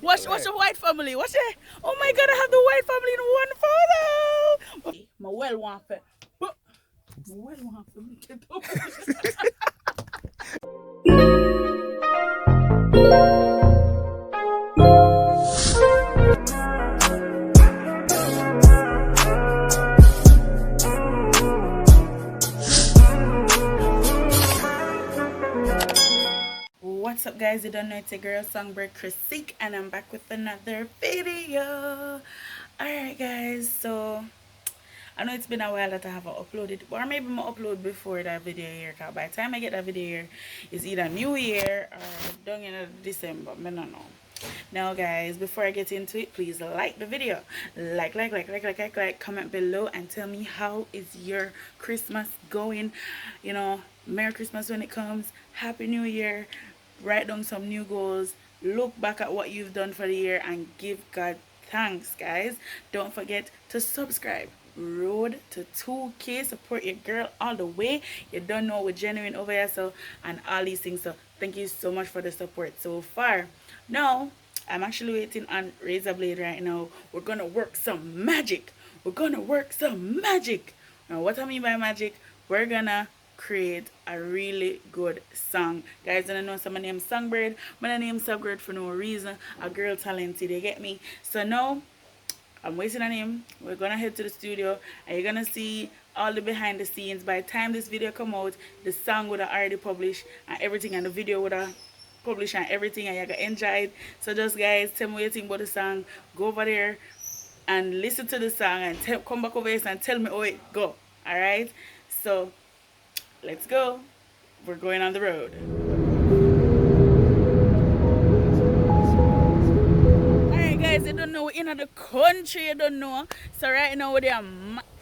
What's your white family? What's it? Oh my God, I have the white family in one photo. My well want for. My well want for me get up. What's up guys, you don't know, it's your girl Songbird CriseeQ and I'm back with another video. Alright guys, so I know it's been a while that I haven't uploaded, or maybe I'll upload before that video here, because by the time I get that video here, it's either New Year or done in December, I don't know. Now guys, before I get into it, please like the video, like, comment below and tell me how is your Christmas going. You know, Merry Christmas when it comes, Happy New Year. Write down some new goals, look back at what you've done for the year and give God thanks guys. Don't forget to subscribe. Road to 2K, support your girl all the way. You don't know, we're genuine over here, so, and all these things, so thank you so much for the support so far. Now I'm actually waiting on Razablade right now. We're gonna work some magic. Now what I mean by magic, we're gonna create a really good song. Guys, I know some name Songbird. My name Songbird for no reason. A girl talented, you get me? So now I'm waiting on him. We're gonna head to the studio and you're gonna see all the behind the scenes. By the time this video come out, the song would have already published and everything, and the video would have published and everything, and you're gonna enjoy it. So just guys, tell me what you think about the song. Go over there and listen to the song and come back over here and tell me how it go. Alright? So let's go. We're going on the road. Alright guys, you don't know, we're in the country, you don't know. So right now we're there,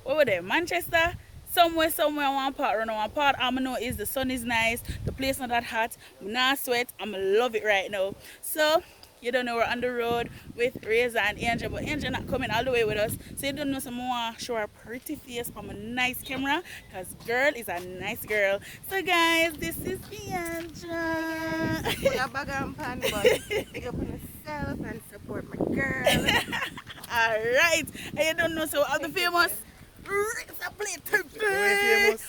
over there, Manchester. Somewhere one part, one part I know is the sun is nice, the place not that hot, I'm not sweat, I'm love it right now. So you don't know, we're on the road with Raza and Iandra, but Iandra not coming all the way with us. So you don't know, some more show her pretty face from a nice camera, because girl is a nice girl. So guys, this is Iandra. Babooram pan, but pick up on yourself and support my girl. Alright, and you don't know, so all the famous Razablade.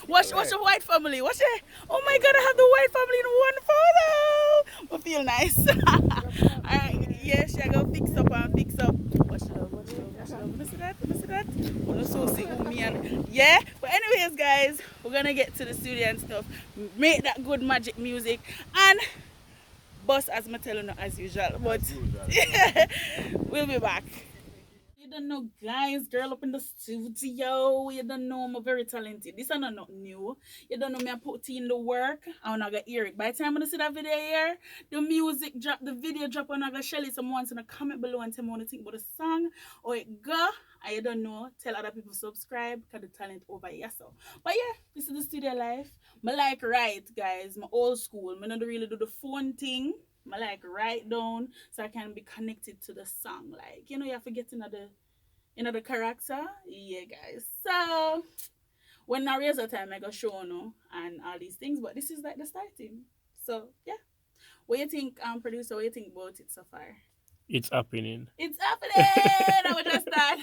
What's your white family? What's it? Oh my God, I have the white family in one photo. I feel nice. Alright, yes, I go fix up. Watch it up. Let me see that. I'm so sick of me and yeah. But anyways, guys, we're gonna get to the studio and stuff. Make that good magic music and bust as I tell you as usual. But we'll be back. You don't know guys, girl up in the studio. You don't know I'm very talented. This is not new. You don't know me, I put in the work. I'm not gonna hear it. By the time I see that video here, the music drop, the video drop, I'm not gonna share it. Someone in the comment below and tell me what you think about the song or it go. And you don't know, tell other people subscribe because the talent over here. So but yeah, this is the studio life. I like write guys, my old school. I don't really do the phone thing. I like write down so I can be connected to the song. Like, you know, you have to get another character. Yeah guys. So when I raise the time I go show no and all these things, but this is like the starting. So yeah. What do you think, producer, what do you think about it so far? It's happening. It's happening! I would just start.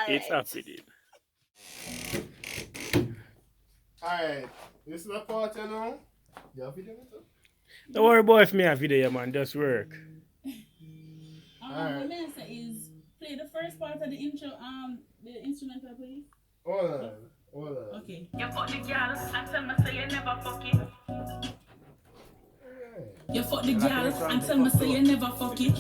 It's happening. Alright, this is the part, you know. You have video too? Don't worry about if me have video, man. Just work. What I'm say is play the first part of the intro, the instrumental, please. Hold on. Okay. You fuck the girl and tell me say you never fuck it. You fuck the girl and tell me say you never fuck it.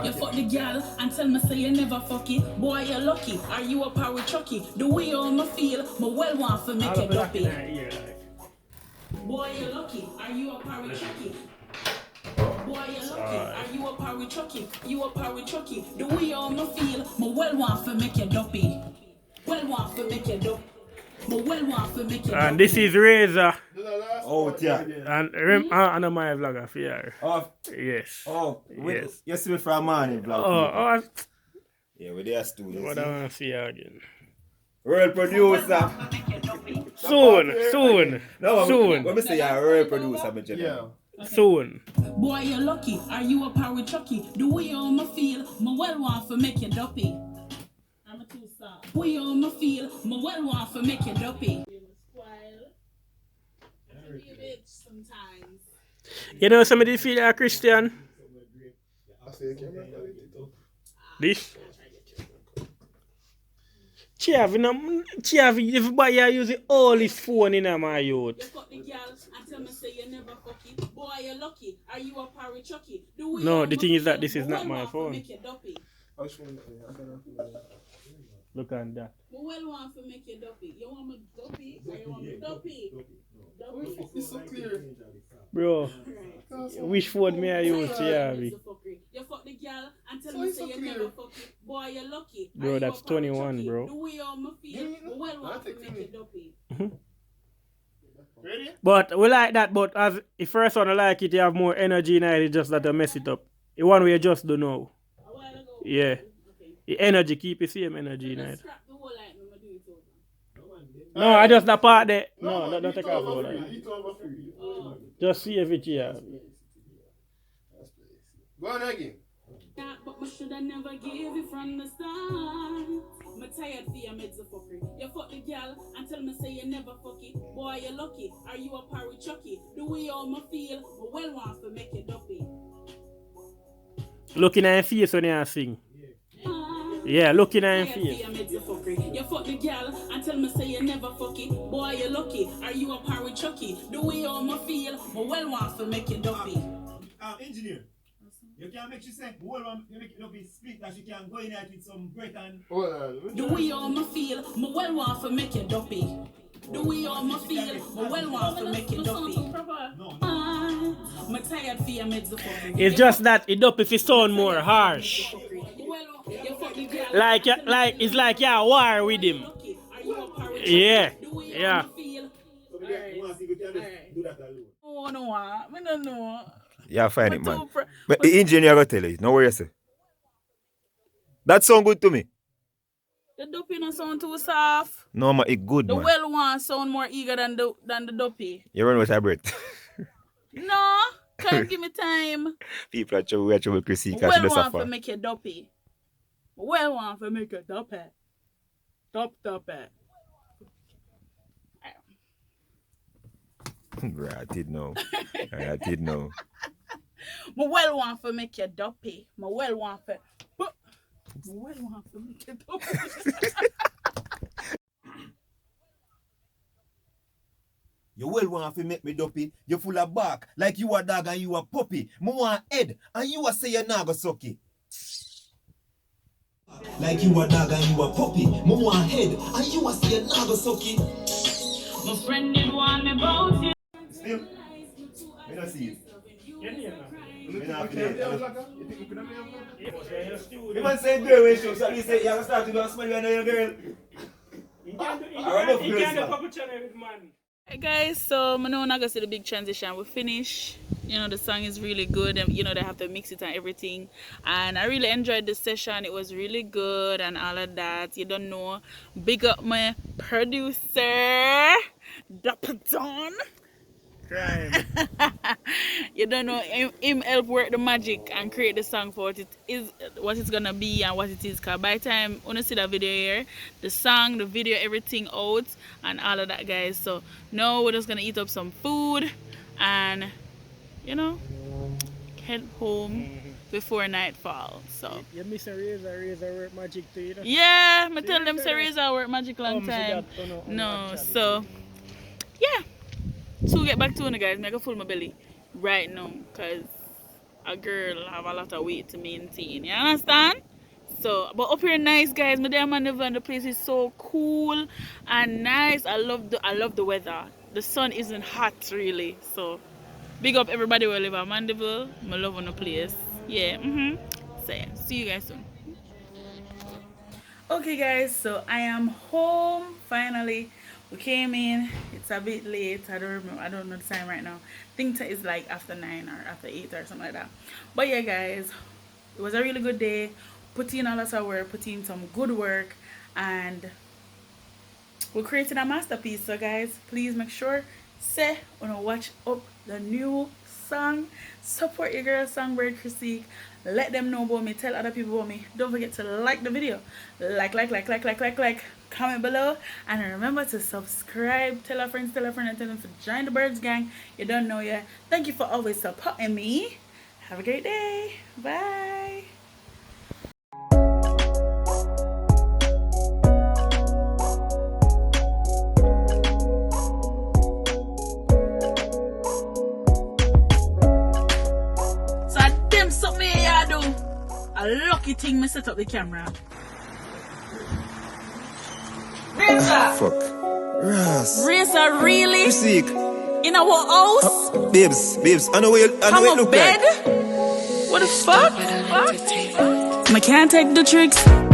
You fuck the girl and tell me say you never fuck it. Boy, you're lucky. Are you a power chucky? The way you me feel, my well want to make you duppy. Boy, you're lucky. Are you a power chucky? Boy, you're lucky. Are you a power chucky? You a power chucky. The way you me feel, my well want to make you duppy. Well want to make you duppy. And this is Raza. Oh, yeah. And I'm my vlogger for you. Oh, yes. Oh, yes. You see me from morning vlog. Oh, yeah, we're there studio. What I want to see you again. World producer. Soon. No, when we say you're a world producer, I'm Yeah. Soon. Boy, you're lucky. Are you a power chucky? The way you me feel, me well want to make you duppy. I'm a two star. Way you me feel, me well want to make you duppy. You must spoil. You be a bitch sometimes. You know somebody feel like a Christian? I say, camera quality too. This? Chiavi, everybody are using all his phone in my youth. You fuck the girl and tell me say you never fuck it. Boy, you're lucky. Are you a power chucky? The way No, you the me thing is that feel, this is me not well my want to phone. make you duppy. I'll show you. I don't know. Look at that. Me well want to make you duppy. You want me duppy or you want me duppy? Duppy. It's so clear. Bro, which phone me I use, Chiavi? You fuck the girl and tell So me it's say so you clear. never fuck it. Boy, you're lucky. Bro, Are you that's a power 21, chucky? bro. The way you me feel, me well want to I'll take make me. you duppy. Ready? But we like that, but as if first one like it, you have more energy in it, just that you mess it up. The one way you just don't know. A while ago. Yeah. Okay. The energy, keep the same energy in Let's it. scrap the whole line when we do it over. No, I just the part there. No, man, don't take eat off over all free. that. Eat over free. Just see if it here. Go on again. Yeah, but me shoulda never give you from the start. Me tired for your meds a fuckery. You fuck the girl and tell me say you never fuck it. Boy, you're lucky. Are you a power chucky? The way you me feel, me well want to make you duppy. Looking at your face when you sing. Yeah, looking at your Tired for face. your meds a fuckery. You fuck the girl and tell me say you never fuck it. Boy, you're lucky. Are you a power chucky? The way you me feel, me well want to make you duppy. Engineer, you can make you say, hold on, you make it up in split that you can go in it with some bread and. Hold on. The way you me feel, me well want to make you duppy. The way you me feel, me well want to make you duppy. No. Me tired for your meds a fuckery. It's just that it up if it sound more harsh. Like it's like you're a war with him. Yeah. Yeah. So we want to see if we can just do that alone. Oh no, I don't know. Yeah, find it, man. But the engineer will tell you. No worry, say. That sound good to me. The duppy no sound too soft. No, man, it good, The man. well one sound more eager than the duppy. You run with your breath. No, can't give me time. People are trouble CriseeQ. Well She does want to suffer. make you duppy. Well want to make you duppy. Duppy. I did know. I did know. My well want to make you duppy. My well want to make you duppy. You well want to make me duppy. You full of bark. Like you a dog and you a puppy. Me want head and you a say you nah go suck it. Like you a dog and you a puppy. Me want head and you a say you nah go suck it. My friend did want me about you. Still, me not see it. You think we can be a vlogger? You think we can be a vlogger? Me man say girl when show, so he say you have to start to do a smell when you're a girl. Hey guys, so I know I'm not gonna see the big transition. We finish. You know the song is really good, and you know they have to mix it and everything. And I really enjoyed the session. It was really good and all of that. You don't know. Big up my producer, Dapper Don. You don't know him help work the magic and create the song for what it is, what it's gonna be and what it is. Cause by the time when see the video here, the song, the video, everything out and all of that, guys. So now we're just gonna eat up some food and you know head home before nightfall. So You miss a razor work magic too, you know? yeah, I tell them say razor work magic long time. No, so yeah. So get back to it, guys. Make a full my belly right now, cause a girl have a lot of weight to maintain. You understand? So, but up here nice, guys. My damn Mandeville and the place is so cool and nice. I love the weather. The sun isn't hot really. So, big up everybody who live at Mandeville. I love on the place. Yeah. So yeah. See you guys soon. Okay, guys. So I am home finally. We came in. It's a bit late. I don't remember. I don't know the time right now. I think it's like after 9 or after 8 or something like that. But yeah, guys, it was a really good day. Put in a lot of work. Put in some good work, and we created a masterpiece. So guys, please make sure say wanna watch up the new song. Support your girl Songbird CriseeQ. Let them know about me. Tell other people about me. Don't forget to like the video. Like. Comment below. And remember to subscribe. Tell a friend, and tell them to join the Birds gang. You don't know yet. Thank you for always supporting me. Have a great day. Bye. Something I do. A lucky thing me set up the camera. Fuck. Racer really? Sick. In our house? Babes, I know where it look bed? like. What the fuck? I can't take the tricks.